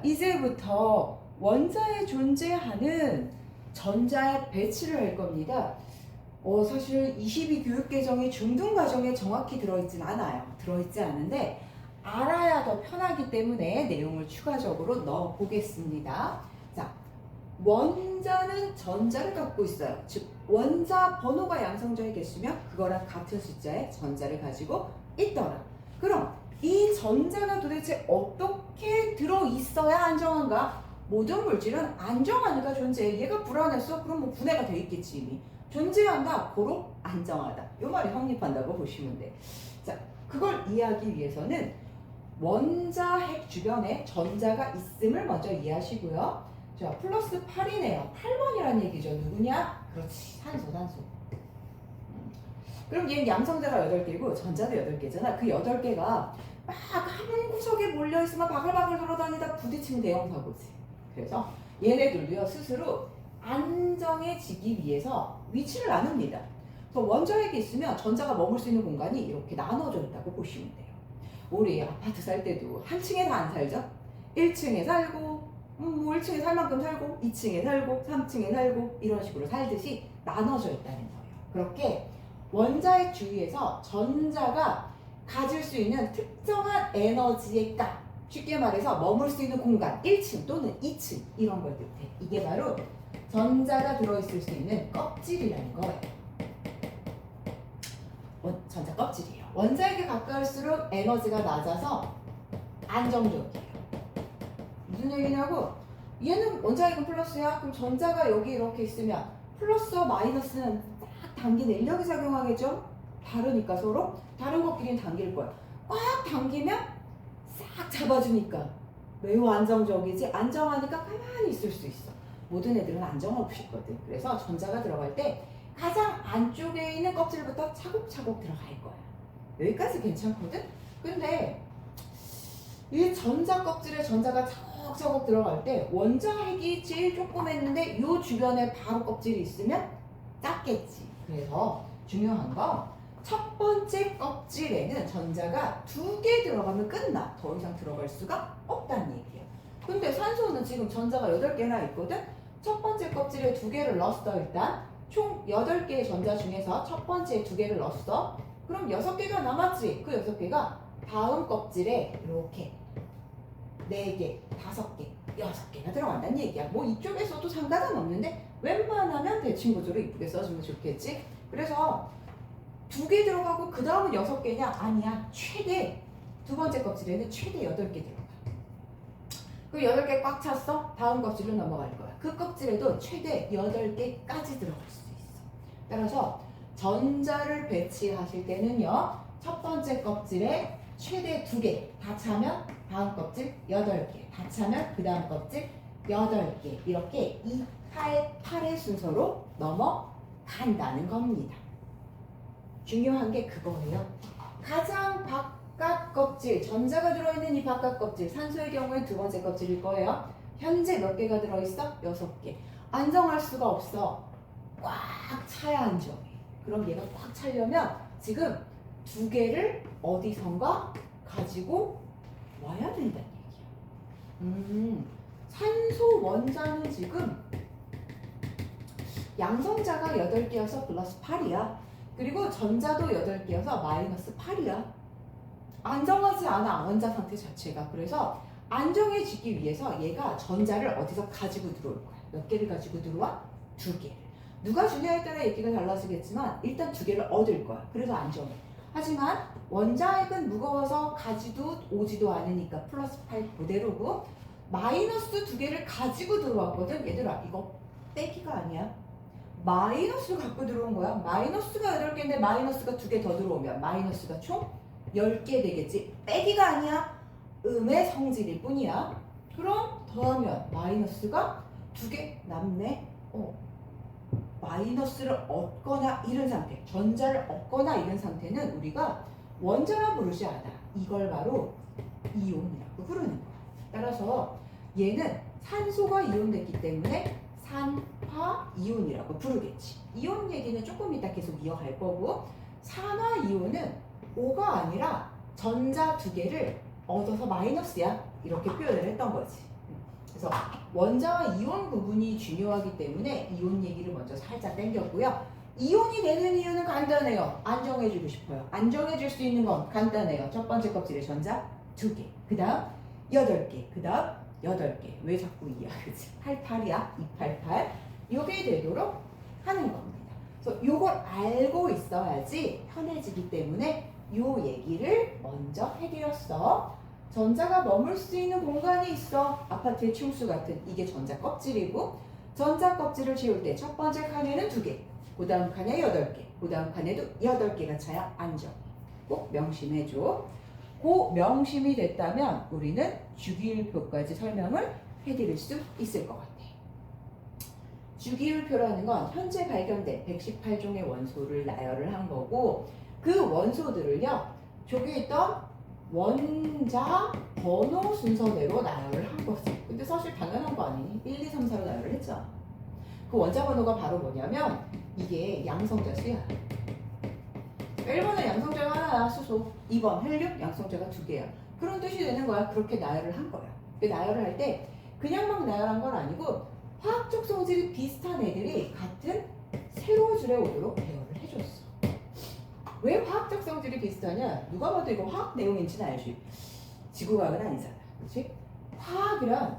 이제부터 원자에 존재하는 전자의 배치를 할 겁니다. 사실 22교육개정이 중등과정에 정확히 들어있진 않아요. 들어있지 않은데 알아야 더 편하기 때문에 내용을 추가적으로 넣어보겠습니다. 자, 원자는 전자를 갖고 있어요. 즉 원자 번호가 양성자의 개수면 그거랑 같은 숫자의 전자를 가지고 있더라. 그럼 이 전자가 도대체 어떻게 들어있어야 안정한가? 모든 물질은 안정하니까 존재해. 얘가 불안했어? 그럼 뭐 분해가 돼 있겠지 이미. 존재한다? 고로 안정하다. 이 말이 성립한다고 보시면 돼. 자, 그걸 이해하기 위해서는 원자 핵 주변에 전자가 있음을 먼저 이해하시고요. 자, 플러스 8이네요. 8번이라는 얘기죠. 누구냐? 그렇지. 산소. 그럼 얘는 양성자가 8개고 전자도 8개잖아. 그 8개가 막 한 구석에 몰려있으면 바글바글 돌아다니다 부딪히면 대형 사고지. 그래서 얘네들도요 스스로 안정해지기 위해서 위치를 나눕니다. 그래서 원자핵이 있으면 전자가 머물 수 있는 공간이 이렇게 나눠져 있다고 보시면 돼요. 우리 아파트 살 때도 한 층에 다 안 살죠? 1층에 살고 뭐 1층에 살 만큼 살고 2층에 살고 3층에 살고 이런 식으로 살듯이 나눠져 있다는 거예요. 그렇게 원자핵 주위에서 전자가 가질 수 있는 특정한 에너지의 값, 쉽게 말해서 머물 수 있는 공간 1층 또는 2층 이런 걸 뜻해. 이게 바로 전자가 들어있을 수 있는 껍질이라는 거예요. 전자 껍질이에요. 원자에게 가까울수록 에너지가 낮아서 안정적이에요. 무슨 얘기냐고? 얘는 원자핵은 플러스야. 그럼 전자가 여기 이렇게 있으면 플러스와 마이너스는 딱 당긴 인력이 작용하겠죠? 다르니까 서로 다른 것끼리는 당길 거야. 꽉 당기면 싹 잡아주니까 매우 안정적이지. 안정하니까 가만히 있을 수 있어. 모든 애들은 안정 없이거든. 그래서 전자가 들어갈 때 가장 안쪽에 있는 껍질부터 차곡차곡 들어갈 거야. 여기까지 괜찮거든? 근데 이 전자 껍질에 전자가 차곡차곡 들어갈 때 원자핵이 제일 조그맸는데 이 주변에 바로 껍질이 있으면 작겠지. 그래서 중요한 건 첫 번째 껍질에는 전자가 2개 들어가면 끝나. 더 이상 들어갈 수가 없다는 얘기예요. 근데 산소는 지금 전자가 8개나 있거든? 첫 번째 껍질에 2개를 넣었어. 일단 총 8개의 전자 중에서 첫 번째에 2개를 넣었어. 그럼 6개가 남았지. 그 6개가 다음 껍질에 이렇게 4개, 5개, 6개가 들어간다는 얘기야. 뭐 이쪽에서도 상관은 없는데 웬만하면 대칭 구조로 이쁘게 써주면 좋겠지. 그래서 2개 들어가고 그 다음은 6개냐? 아니야. 최대 두 번째 껍질에는 최대 8개 들어가. 그 8개 꽉 찼어? 다음 껍질로 넘어갈 거야. 그 껍질에도 최대 8개까지 들어갈 수 있어. 따라서 전자를 배치하실 때는요. 첫 번째 껍질에 최대 2개 다 차면 다음 껍질 8개 다 차면 그 다음 껍질 8개 이렇게 2, 8, 8의 순서로 넘어간다는 겁니다. 중요한 게 그거예요. 가장 바깥 껍질, 전자가 들어있는 이 바깥 껍질, 산소의 경우에 두 번째 껍질일 거예요. 현재 몇 개가 들어있어? 6개. 안정할 수가 없어. 꽉 차야 안정해. 그럼 얘가 꽉 차려면 지금 2개를 어디선가 가지고 와야 된다는 얘기야. 산소 원자는 지금 양성자가 8개여서 플러스 8이야. 그리고 전자도 8개여서 마이너스 8이야. 안정하지 않아, 원자 상태 자체가. 그래서 안정해지기 위해서 얘가 전자를 어디서 가지고 들어올 거야. 몇 개를 가지고 들어와? 2개를. 누가 주냐에 따라 얘기가 달라지겠지만 일단 2개를 얻을 거야. 그래서 안정해. 하지만 원자핵은 무거워서 가지도 오지도 않으니까 플러스 8 그대로고, 마이너스 2개를 가지고 들어왔거든. 얘들아, 이거 빼기가 아니야. 마이너스를 갖고 들어온 거야. 마이너스가 8개인데 마이너스가 2개 더 들어오면 마이너스가 총 10개 되겠지. 빼기가 아니야. 음의 성질일 뿐이야. 그럼 더하면 마이너스가 2개 남네. 마이너스를 얻거나 잃은 상태, 전자를 얻거나 잃은 상태는 우리가 원자라 부르지 않아. 이걸 바로 이온이라고 부르는 거야. 따라서 얘는 산소가 이온됐기 때문에 산화이온이라고 부르겠지. 이온 얘기는 조금 이따 계속 이어갈 거고, 산화이온은 O가 아니라 전자 2개를 얻어서 마이너스야. 이렇게 표현을 했던 거지. 그래서 원자와 이온 구분이 중요하기 때문에 이온 얘기를 먼저 살짝 당겼고요. 이온이 되는 이유는 간단해요. 안정해주고 싶어요. 안정해줄 수 있는 건 간단해요. 첫 번째 껍질에 전자 2개, 그 다음 8개, 그 다음 8개. 왜 자꾸 2야? 그치? 88이야. 288. 요게 되도록 하는 겁니다. 그래서 요걸 알고 있어야지 편해지기 때문에 요 얘기를 먼저 해드렸어. 전자가 머물 수 있는 공간이 있어. 아파트의 층수 같은 이게 전자 껍질이고, 전자 껍질을 지울 때 첫 번째 칸에는 2개, 그 다음 칸에 8개, 그 다음 칸에도 8개가 차야 안정. 꼭 명심해줘. 그 명심이 됐다면 우리는 주기율표까지 설명을 해드릴 수 있을 것 같아. 주기율표라는 건 현재 발견된 118종의 원소를 나열을 한 거고, 그 원소들을요, 저기 있던 원자 번호 순서대로 나열을 한 거지. 근데 사실 당연한 거 아니니? 1, 2, 3, 4로 나열을 했잖아. 그 원자 번호가 바로 뭐냐면 이게 양성자 수야. 1번은 양성자가 하나야, 수소. 2번 헬륨, 양성자가 2개야. 그런 뜻이 되는 거야. 그렇게 나열을 한 거야. 그 나열을 할 때 그냥 막 나열한 건 아니고 화학적 성질이 비슷한 애들이 같은 세로줄에 오도록 배열을 해줬어. 왜 화학적 성질이 비슷하냐? 누가 봐도 이거 화학 내용인지는 알지. 지구과학은 아니잖아. 그렇지? 화학이란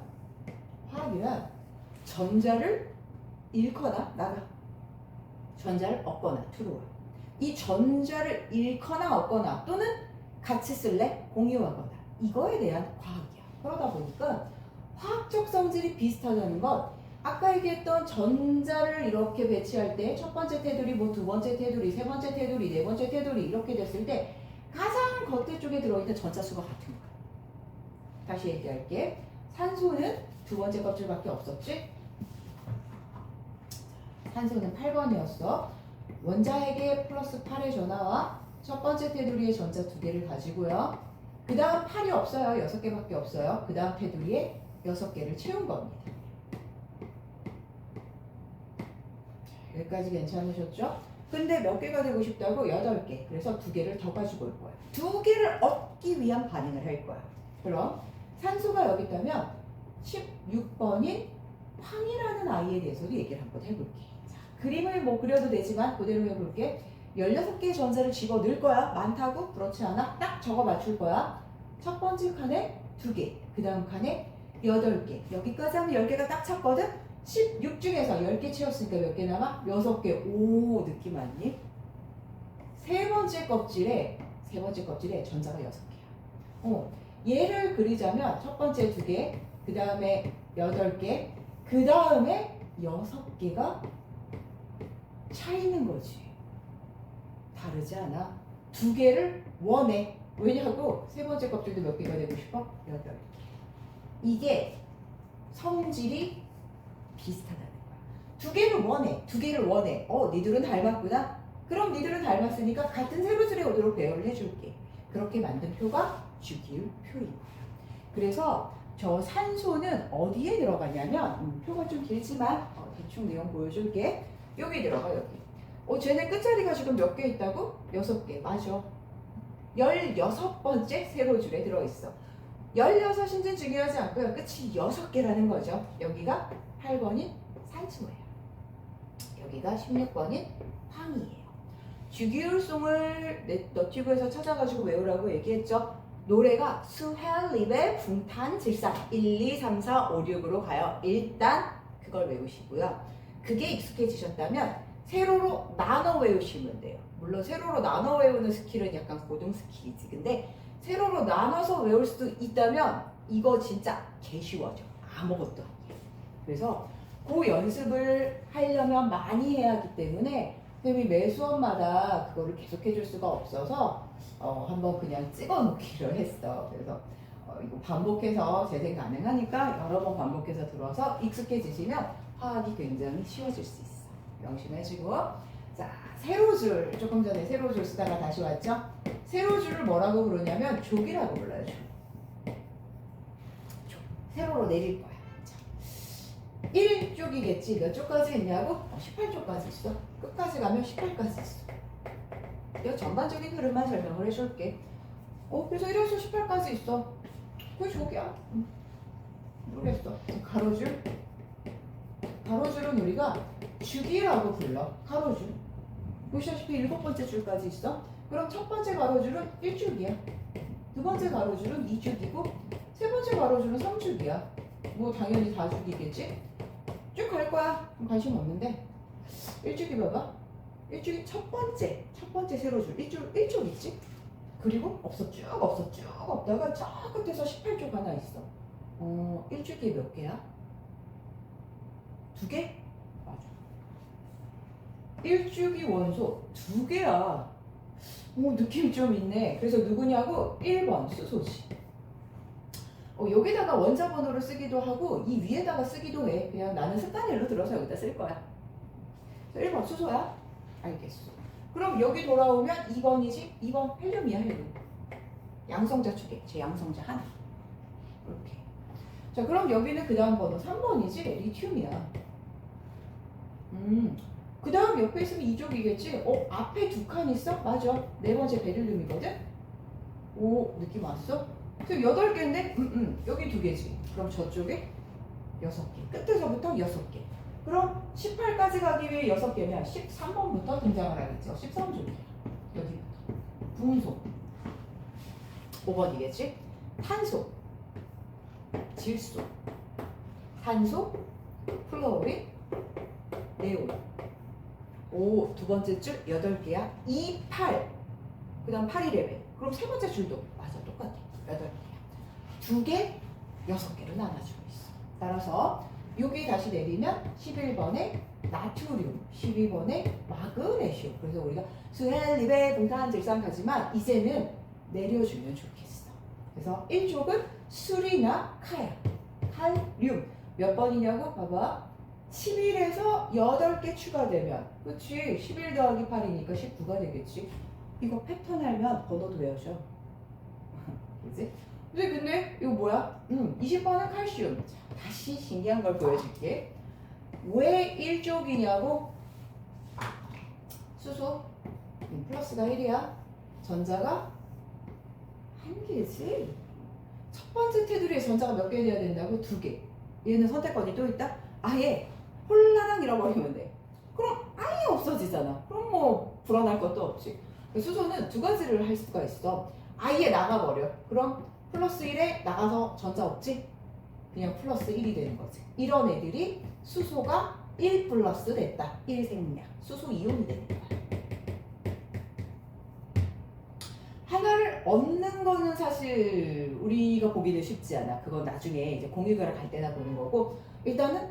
전자를 잃거나 나가. 전자를 얻거나 들어와. 이 전자를 잃거나 얻거나 또는 같이 쓸래? 공유하거나. 이거에 대한 과학이야. 그러다 보니까 화학적 성질이 비슷하다는 건 아까 얘기했던 전자를 이렇게 배치할 때 첫 번째 테두리, 뭐 두 번째 테두리, 세 번째 테두리, 네 번째 테두리 이렇게 됐을 때 가장 겉에 쪽에 들어있는 전자 수가 같은 거야. 다시 얘기할게. 산소는 두 번째 껍질밖에 없었지? 산소는 8번이었어. 원자핵의 플러스 8의 전하와 첫 번째 테두리에 전자 2개를 가지고요. 그 다음 8이 없어요. 6개밖에 없어요. 그 다음 테두리에 6개를 채운 겁니다. 여기까지 괜찮으셨죠? 근데 몇 개가 되고 싶다고? 8개. 그래서 2개를 더 가지고 올 거야. 2개를 얻기 위한 반응을 할 거야. 그럼 산소가 여기 있다면 16번인 황이라는 아이에 대해서도 얘기를 한번 해볼게. 자, 그림을 뭐 그려도 되지만 그대로 해볼게. 16개의 전자를 집어 넣을 거야. 많다고? 그렇지 않아? 딱 적어 맞출 거야. 첫 번째 칸에 2개, 그 다음 칸에 8개. 여기까지 하면 10개가 딱 찼거든? 16 중에서 10개 채웠으니까 몇 개 남아? 6개. 오, 느낌 왔니? 세 번째 껍질에 전자가 6개야. 얘를 그리자면 첫 번째 2개, 그 다음에 8개, 그 다음에 6개가 차 있는 거지. 다르지 않아? 2개를 원해. 왜냐고? 세 번째 껍질도 몇 개가 되고 싶어? 8개. 이게 성질이 비슷하다는 거야. 2개를 원해. 2개를 원해. 니들은 닮았구나? 그럼 니들은 닮았으니까 같은 세로줄에 오도록 배열을 해줄게. 그렇게 만든 표가 주기율 표인 거야. 그래서 저 산소는 어디에 들어가냐면 표가 좀 길지만 대충 내용 보여줄게. 여기 들어가 여기. 쟤네 끝자리가 지금 몇 개 있다고? 6개. 맞아. 16번째 세로줄에 들어있어. 16인지는 중요하지 않고요. 끝이 6개라는 거죠. 여기가 8번인 산소예요. 여기가 16번인 황이에요. 주기율송을 너튜브에서 찾아가지고 외우라고 얘기했죠. 노래가 수헬립의 붕탄 질상 1, 2, 3, 4, 5, 6으로 가요. 일단 그걸 외우시고요. 그게 익숙해지셨다면 세로로 나눠 외우시면 돼요. 물론 세로로 나눠 외우는 스킬은 약간 고등 스킬이지. 근데 세로로 나눠서 외울 수도 있다면 이거 진짜 개 쉬워져. 아무것도 아니에요. 그래서 그 연습을 하려면 많이 해야 하기 때문에 선생님이 매 수업마다 그거를 계속 해줄 수가 없어서 한번 그냥 찍어 놓기로 했어. 그래서 이거 반복해서 재생 가능하니까 여러 번 반복해서 들어서 익숙해지시면 화학이 굉장히 쉬워질 수 있어. 명심해주고. 자, 세로줄. 조금 전에 세로줄 쓰다가 다시 왔죠? 세로줄을 뭐라고 부르냐면 족이라고 불러요. 족. 세로로 내릴 거야. 자, 1쪽이겠지. 몇 쪽까지 있냐고? 18쪽까지 있어. 끝까지 가면 18까지 있어. 이거 전반적인 흐름만 설명을 해줄게. 그래서 1에서 18까지 있어. 그게 족이야. 모르겠어. 가로줄은 우리가 주기라고 불러. 가로줄. 보시다시피 7번째 줄까지 있어. 그럼 첫 번째 가로줄은 1줄이야. 두 번째 가로줄은 2줄이고 세 번째 가로줄은 3줄이야. 뭐 당연히 4줄이겠지? 쭉 갈 거야. 그럼 관심 없는데 1줄이 봐봐. 1줄이 첫 번째 세로줄 1줄 있지? 그리고 쭉 없다가 저 끝에서 18줄 하나 있어. 1줄이 몇 개야? 2개? 맞아. 1주기 원소 2개야. 느낌이 좀 있네. 그래서 누구냐고? 1번 수소지. 여기다가 원자번호를 쓰기도 하고 이 위에다가 쓰기도 해. 그냥 나는 습관일로 들어서 여기다 쓸 거야. 1번 수소야? 알겠어. 그럼 여기 돌아오면 2번이지? 2번 헬륨이야, 헬륨. 양성자 축에 제 양성자 하나. 이렇게. 자, 그럼 여기는 그 다음 번호 3번이지? 리튬이야. 그 다음 옆에 있으면 2족이겠지? 앞에 2칸 있어? 맞아. 네 번째 베릴륨이거든? 오, 느낌 왔어? 그럼 8개인데? 여기 2개지. 그럼 저쪽에 6개. 끝에서부터 6개. 그럼 18까지 가기 위해 6개면 13번부터 등장을 하겠죠. 13쪽이야. 여기부터. 분소. 5번이겠지? 탄소. 질소. 탄소. 플로린. 네온. 오, 두 번째 줄 8개야. 2, 8. 그 다음 8이래매. 그럼 세 번째 줄도 맞아. 똑같아. 8개야. 2개, 6개로 나눠주고 있어. 따라서 여기 다시 내리면 11번에 나트륨, 12번에 마그네슘. 그래서 우리가 수헬리베 봉탄 질산가지만 이제는 내려주면 좋겠어. 그래서 1족은 술이나 카야. 칼륨. 몇 번이냐고? 봐봐. 11에서 8개 추가되면, 그치? 11 더하기 8이니까 19가 되겠지. 이거 패턴 알면 번호도 외워줘. 그지? 근데 이거 뭐야? 20번은 칼슘. 자, 다시 신기한 걸 보여줄게. 왜 1족이냐고? 수소 플러스가 1이야. 전자가 1개지. 첫 번째 테두리에 전자가 몇 개 돼야 된다고? 2개. 얘는 선택권이 또 있다? 아예 홀라당 잃어버리면 돼. 그럼 아예 없어지잖아. 그럼 뭐 불안할 것도 없지. 수소는 2가지를 할 수가 있어. 아예 나가버려. 그럼 플러스 1에 나가서 전자 없지? 그냥 플러스 1이 되는 거지. 이런 애들이 수소가 1 플러스 됐다. 1생략. 수소 이온이 되는 거야. 하나를 얻는 거는 사실 우리가 보기는 쉽지 않아. 그건 나중에 이제 공유결합 갈 때나 보는 거고, 일단은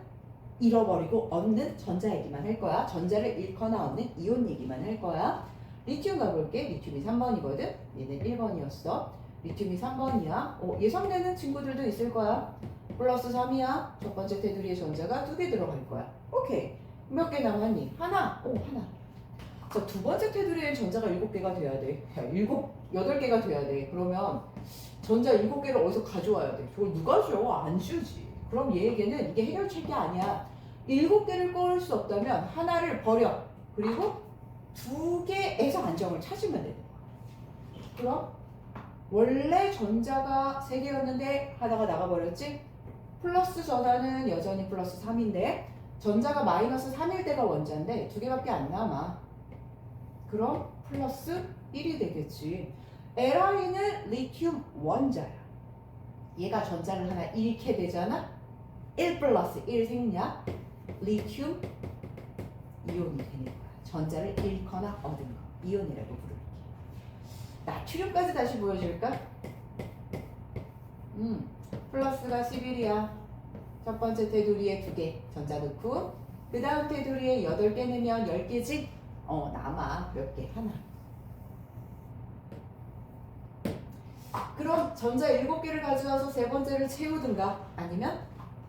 잃어버리고 얻는 전자 얘기만 할 거야. 전자를 잃거나 얻는 이온 얘기만 할 거야. 리튬 가볼게. 리튬이 3번이거든. 얘는 1번이었어. 리튬이 3번이야. 예상되는 친구들도 있을 거야. 플러스 3이야. 첫 번째 테두리에 전자가 2개 들어갈 거야. 오케이. 몇 개 남았니? 하나. 하나. 자, 두 번째 테두리에 전자가 7개가 돼야 돼. 8개가 돼야 돼. 그러면 전자 7개를 어디서 가져와야 돼? 저걸 누가 줘? 안 주지. 그럼 얘에게는 이게 해결책이 아니야. 7개를 꺼낼 수 없다면 하나를 버려. 그리고 2개에서 안정을 찾으면 되는 거야. 그럼 원래 전자가 3개였는데 하나가 나가버렸지? 플러스 전하는 여전히 플러스 3인데 전자가 마이너스 3일 때가 원자인데 2개밖에 안 남아. 그럼 플러스 1이 되겠지. LI는 리튬 원자야. 얘가 전자를 하나 잃게 되잖아. 1 플러스 1 생략 리튬 이온이 되는 거야. 전자를 잃거나 얻은 거. 이온이라고 부를게. 나트륨까지 다시 보여줄까? 플러스가 11이야. 첫 번째 테두리에 2개 전자 넣고 그 다음 테두리에 8개 넣으면 10개지? 남아. 몇 개? 하나. 그럼 전자 7개를 가져와서 세 번째를 채우든가 아니면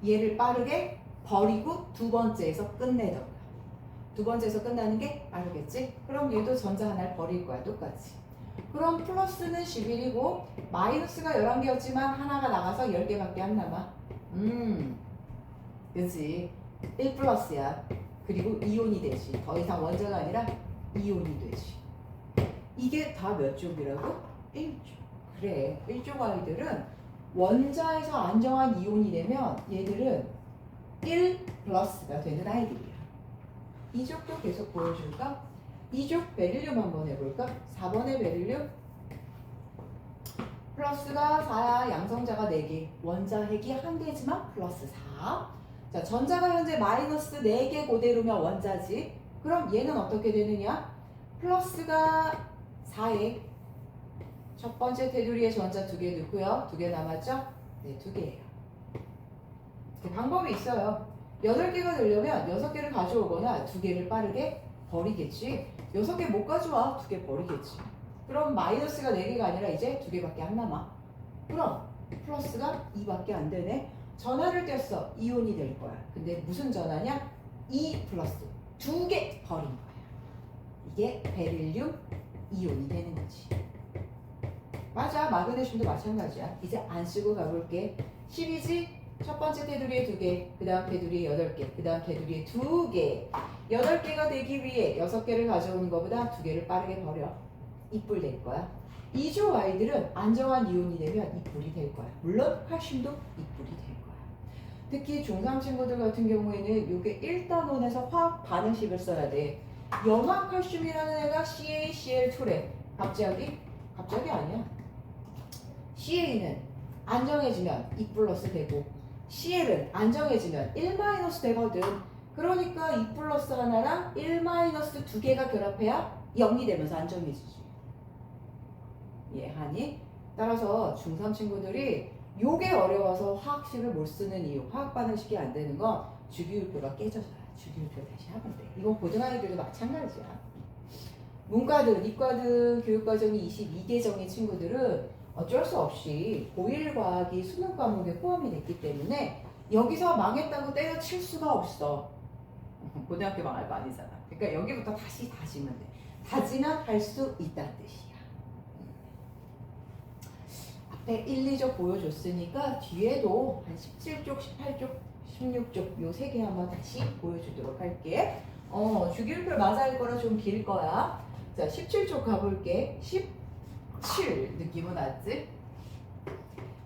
얘를 빠르게 버리고 두 번째에서 끝내던가. 두 번째에서 끝나는 게 빠르겠지? 그럼 얘도 전자 하나를 버릴 거야. 똑같이. 그럼 플러스는 11이고 마이너스가 11개였지만 하나가 나가서 10개밖에 안 남아. 그치? 1 플러스야. 그리고 이온이 되지. 더 이상 원자가 아니라 이온이 되지. 이게 다 몇 쪽이라고? 1쪽. 그래. 1쪽 아이들은 원자에서 안정한 이온이 되면 얘들은 1 플러스가 되는 아이들이야. 이쪽도 계속 보여줄까? 이쪽 베릴륨 한번 해볼까? 4번의 베릴륨 플러스가 4야. 양성자가 4개. 원자 핵이 1개지만 플러스 4. 자, 전자가 현재 마이너스 4개 그대로면 원자지. 그럼 얘는 어떻게 되느냐? 플러스가 4에 첫 번째 테두리에 전자 2개 넣고요. 2개 남았죠? 네, 2개예요. 방법이 있어요. 8개가 되려면 6개를 가져오거나 2개를 빠르게 버리겠지. 6개 못 가져와 2개 버리겠지. 그럼 마이너스가 4개가 아니라 이제 2개밖에 안 남아. 그럼 플러스가 2밖에 안 되네. 전하를 뗐어. 이온이 될 거야. 근데 무슨 전하냐? 2 플러스 2개 버린 거야. 이게 베릴륨 이온이 되는 거지. 맞아. 마그네슘도 마찬가지야. 이제 안 쓰고 가볼게. 10이지? 첫 번째 테두리에 2개, 그 다음 테두리에 8개, 그 다음 테두리에 2개. 8개가 되기 위해 6개를 가져오는 것보다 2개를 빠르게 버려. 이뿔 될 거야. 이조 아이들은 안정한 이온이 되면 이뿔이 될 거야. 물론 칼슘도 이뿔이 될 거야. 특히 중3 친구들 같은 경우에는 이게 1단원에서 화학 반응식을 써야 돼. 염화칼슘이라는 애가 CaCl2래. 갑자기 아니야. CA는 안정해지면 2 플러스 되고 CL은 안정해지면 1 마이너스 되거든. 그러니까 2 플러스 하나랑 1 마이너스 2개가 결합해야 0이 되면서 안정해지지. 이해하니? 따라서 중3 친구들이 요게 어려워서 화학식을 못 쓰는 이유, 화학 반응식이 안 되는 건 주기율표가 깨져서야. 주기율표 다시 하면 돼. 이건 고등아이들도 마찬가지야. 문과든 이과든 교육과정이 22개정의 친구들은 어쩔 수 없이 고1 과학이 수능 과목에 포함이 됐기 때문에 여기서 망했다고 때려칠 수가 없어. 고등학교 망할 거 아니잖아. 그러니까 여기부터 다시 다지면 돼. 다지면 할 수 있다는 뜻이야. 앞에 1, 2쪽 보여줬으니까 뒤에도 한 17쪽, 18쪽, 16쪽 요 3개 한번 다시 보여주도록 할게. 주기율표 맞아할 거라 좀 길 거야. 자, 17쪽 가볼게. 17 느낌은 왔지?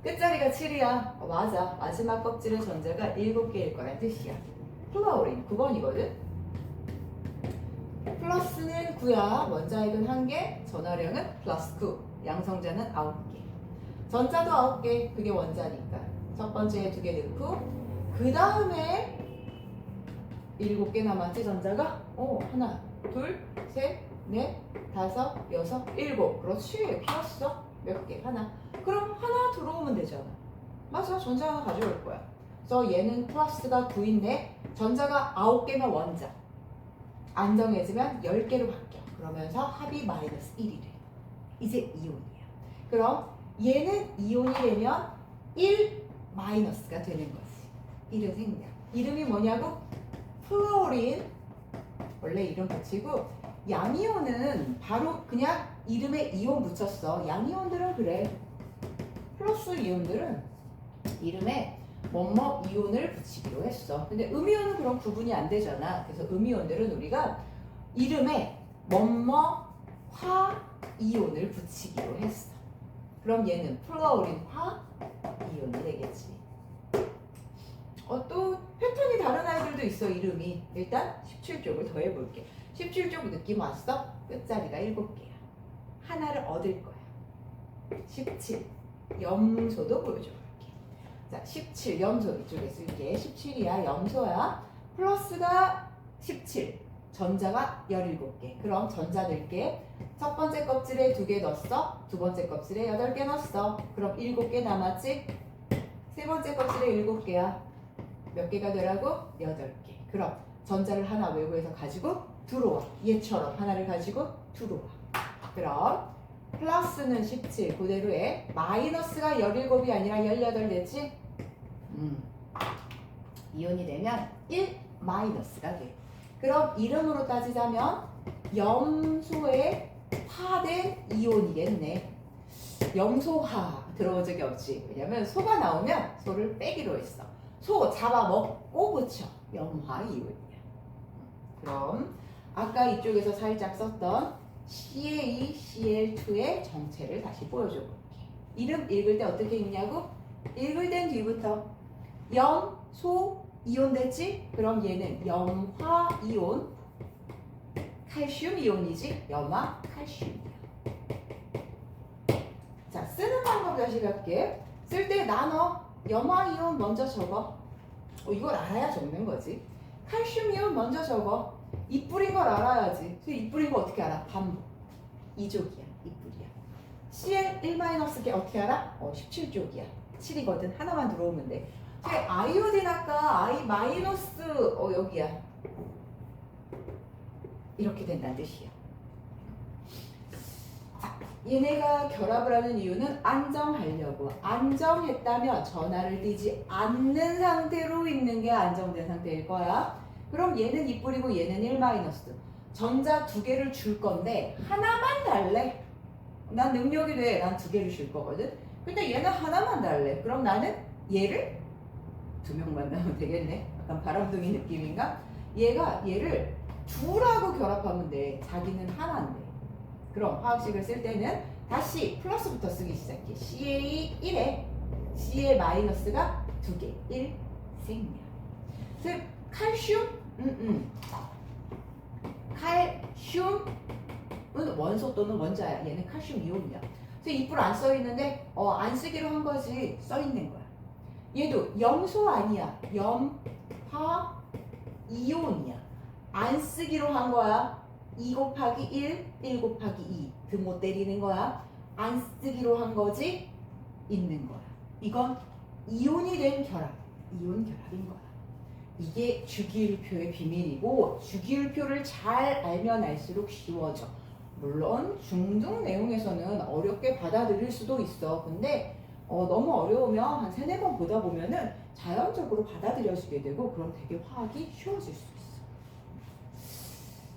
끝자리가 7이야. 맞아. 마지막 껍질의 전자가 7개일 거란 뜻이야. 플라우린 9번이거든. 플러스는 9야. 원자핵은 1개, 전하량은 플러스 9. 양성자는 9개. 전자도 9개. 그게 원자니까. 첫 번째에 2개 넣고 그 다음에 7개 남았지 전자가? 하나, 둘, 셋, 넷, 다섯, 여섯, 7. 그렇지. 피었어. 몇 개? 하나. 그럼 하나 들어오면 되잖아. 맞아. 전자 하나 가져올 거야. 그래서 얘는 플러스가 9인데 전자가 9개면 원자. 안정해지면 10개로 바뀌어. 그러면서 합이 마이너스 1이래. 이제 이온이야. 그럼 얘는 이온이 되면 1 마이너스가 되는 거지. 이름 생략. 이름이 뭐냐고? 플로린. 원래 이름 붙이고 양이온은 바로 그냥 이름에 이온 붙였어. 양이온들은 그래. 플러스 이온들은 이름에 뭐뭐 이온을 붙이기로 했어. 근데 음이온은 그런 구분이 안 되잖아. 그래서 음이온들은 우리가 이름에 뭐뭐 화 이온을 붙이기로 했어. 그럼 얘는 플로린 화 이온이 되겠지. 또 패턴이 다른 아이들도 있어. 이름이. 일단 17쪽을 더 해볼게. 17쪽 느낌 왔어? 끝자리가 7개야. 하나를 얻을 거야. 17 염소도 보여줘볼게. 자, 17 염소 이쪽에 쓸게. 17이야. 염소야. 플러스가 17 전자가 17개. 그럼 전자 넣을게. 첫 번째 껍질에 2개 넣었어. 두 번째 껍질에 8개 넣었어. 그럼 7개 남았지? 세 번째 껍질에 7개야. 몇 개가 되라고? 8개. 그럼 전자를 하나 외부에서 가지고 들어와. 얘처럼 하나를 가지고 들어와. 그럼 플러스는 17 그대로 해. 마이너스가 17이 아니라 18 됐지? 이온이 되면 1 마이너스가 돼. 그럼 이름으로 따지자면 염소의 화된 이온이겠네. 염소화 들어본 적이 없지. 왜냐면 소가 나오면 소를 빼기로 했어. 소 잡아먹고 붙여. 염화 이온이야. 그럼 아까 이쪽에서 살짝 썼던 CaCl2의 정체를 다시 보여줘 볼게. 이름 읽을 때 어떻게 읽냐고? 읽을 땐 뒤부터 염, 소, 이온 됐지? 그럼 얘는 염화 이온, 칼슘 이온이지? 염화 칼슘이야. 자, 쓰는 방법 다시 갈게. 쓸 때 나눠. 염화 이온 먼저 적어. 이걸 알아야 적는 거지. 칼슘 이온 먼저 적어. 이뿔인 걸 알아야지. 그래서 이뿔인 거 어떻게 알아? 반복. 2족이야. 이뿔이야. Cl1-게 어떻게 알아? 17족이야. 7이거든. 하나만 들어오면 돼. 아이오딘 아까 I 마이너스 여기야. 이렇게 된다는 뜻이야. 자, 얘네가 결합을 하는 이유는 안정하려고. 안정했다면 전하를 띄지 않는 상태로 있는 게 안정된 상태일 거야. 그럼 얘는 이뿔이고 얘는 1 마이너스. 전자 두 개를 줄 건데 하나만 달래. 난 능력이 돼. 난 두 개를 줄 거거든. 근데 얘는 하나만 달래. 그럼 나는 얘를 두 명 만나면 되겠네. 약간 바람둥이 느낌인가? 얘가 얘를 둘하고 결합하면 돼. 자기는 하나인데. 그럼 화학식을 쓸 때는 다시 플러스부터 쓰기 시작해. CA1에 CA 마이너스가 두 개. 1 생략. 즉 칼슘? 칼슘은 원소 또는 원자야. 얘는 칼슘 이온이야. 그래서 이뿔 안 써있는데 안 쓰기로 한 거지. 써있는 거야. 얘도 염소 아니야. 염화 이온이야. 안 쓰기로 한 거야. 2 곱하기 1, 1 곱하기 2. 등 못 때리는 거야. 안 쓰기로 한 거지. 있는 거야. 이건 이온이 된 결합. 이온 결합인 거야. 이게 주기율표의 비밀이고 주기율표를 잘 알면 알수록 쉬워져. 물론 중등 내용에서는 어렵게 받아들일 수도 있어. 근데 너무 어려우면 한 3, 4번 보다 보면은 자연적으로 받아들여지게 되고 그럼 되게 화학이 쉬워질 수 있어.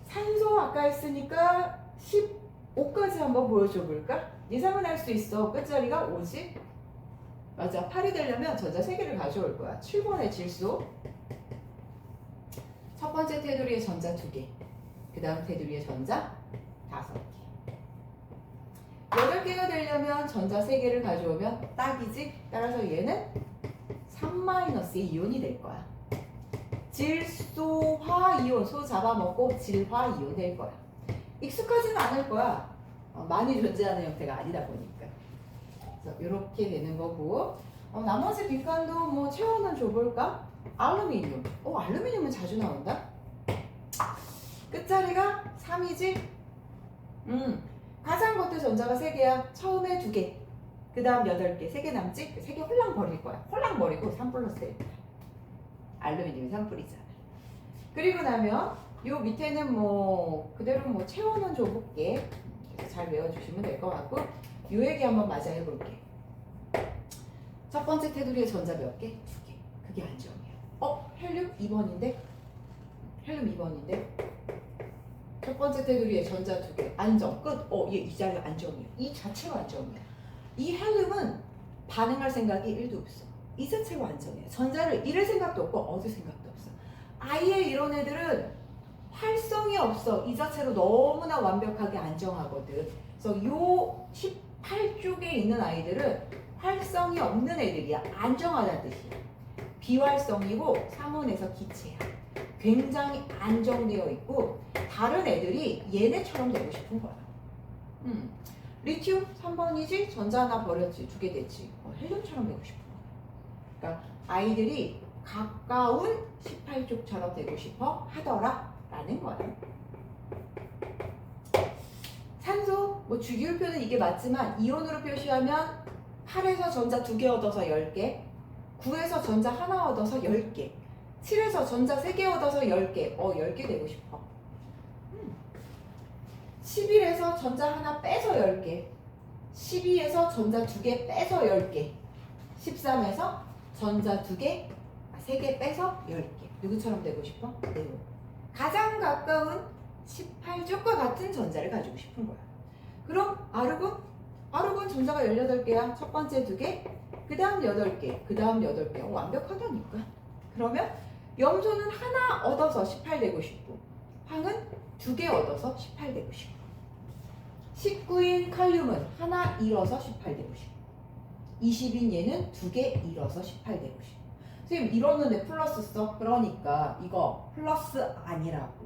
산소 아까 했으니까 15까지 한번 보여줘 볼까? 예상은 할 수 있어. 끝자리가 5지? 맞아. 8이 되려면 전자 3개를 가져올 거야. 7번의 질소. 첫 번째 테두리에 전자 2개. 그 다음 테두리에 전자 5개. 8개가 되려면 전자 3개를 가져오면 딱이지? 따라서 얘는 3-의 이온이 될 거야. 질소화 이온, 소 잡아먹고 질화 이온 될 거야. 익숙하지는 않을 거야. 많이 존재하는 형태가 아니다 보니까. 그래서 이렇게 되는 거고 나머지 빈칸도 뭐 채워는 줘볼까? 알루미늄. 알루미늄은 자주 나온다. 끝자리가 3이지? 가장 겉에 전자가 3개야. 처음에 2개. 그 다음 8개. 3개 남지? 3개 홀랑 버릴 거야. 홀랑 버리고 3 플러스 1. 알루미늄이 3뿌리잖아. 그리고 나면 요 밑에는 뭐 그대로 뭐 채워는 줘볼게. 그래서 잘 외워주시면 될 것 같고 요 얘기 한번 마저 해볼게. 첫 번째 테두리에 전자 몇 개? 2개. 그게 안정이야. 헬륨 2번인데? 헬륨 2번인데? 첫 번째 테두리에 전자 2개. 안정. 끝. 얘 이 자리가 안정이야. 이 자체가 안정이야. 이 헬륨은 반응할 생각이 1도 없어. 이 자체가 안정이야. 전자를 잃을 생각도 없고 얻을 생각도 없어. 아예 이런 애들은 활성이 없어. 이 자체로 너무나 완벽하게 안정하거든. 그래서 요 18쪽에 있는 아이들은 활성이 없는 애들이야. 안정하다는 뜻이야. 비활성이고 상온에서 기체야. 굉장히 안정되어 있고 다른 애들이 얘네처럼 되고 싶은 거야. 리튬 3번이지? 전자 하나 버렸지. 2개 됐지. 헬륨처럼 되고 싶은 거야. 그러니까 아이들이 가까운 18쪽처럼 되고 싶어 하더라 라는 거야. 산소, 뭐 주기율표는 이게 맞지만 이온으로 표시하면 8에서 전자 2개 얻어서 10개, 9에서 전자 하나 얻어서 10개, 7에서 전자 3개 얻어서 10개. 10개 되고 싶어. 11에서 전자 하나 빼서 10개, 12에서 전자 2개 빼서 10개, 13에서 전자 2개, 3개 빼서 10개. 누구처럼 되고 싶어? 네온. 가장 가까운 18쪽과 같은 전자를 가지고 싶은 거야. 그럼 아르곤? 아르곤 전자가 18개야. 첫 번째 2개, 그 다음 8개, 그 다음 8개. 완벽하다니까. 그러면 염소는 하나 얻어서 18 되고 싶고 황은 2개 얻어서 18 되고 싶고 19인 칼륨은 하나 잃어서 18 되고 싶고 20인 얘는 2개 잃어서 18 되고 10. 선생님 이러는데 플러스 써? 그러니까 이거 플러스 아니라고.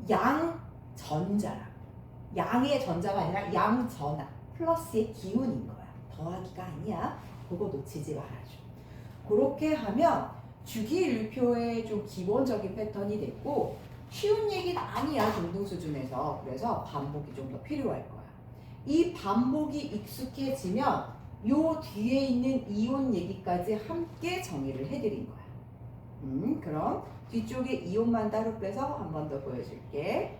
양전자라고. 양의 전자가 아니라 양전하. 플러스의 기운인 거야. 더하기가 아니야. 그거 놓치지 말아줘. 그렇게 하면 주기율표의 좀 기본적인 패턴이 됐고 쉬운 얘기는 아니야 중등 수준에서. 그래서 반복이 좀 더 필요할 거야. 이 반복이 익숙해지면 요 뒤에 있는 이온 얘기까지 함께 정의를 해드린 거야. 그럼 뒤쪽에 이온만 따로 빼서 한 번 더 보여줄게.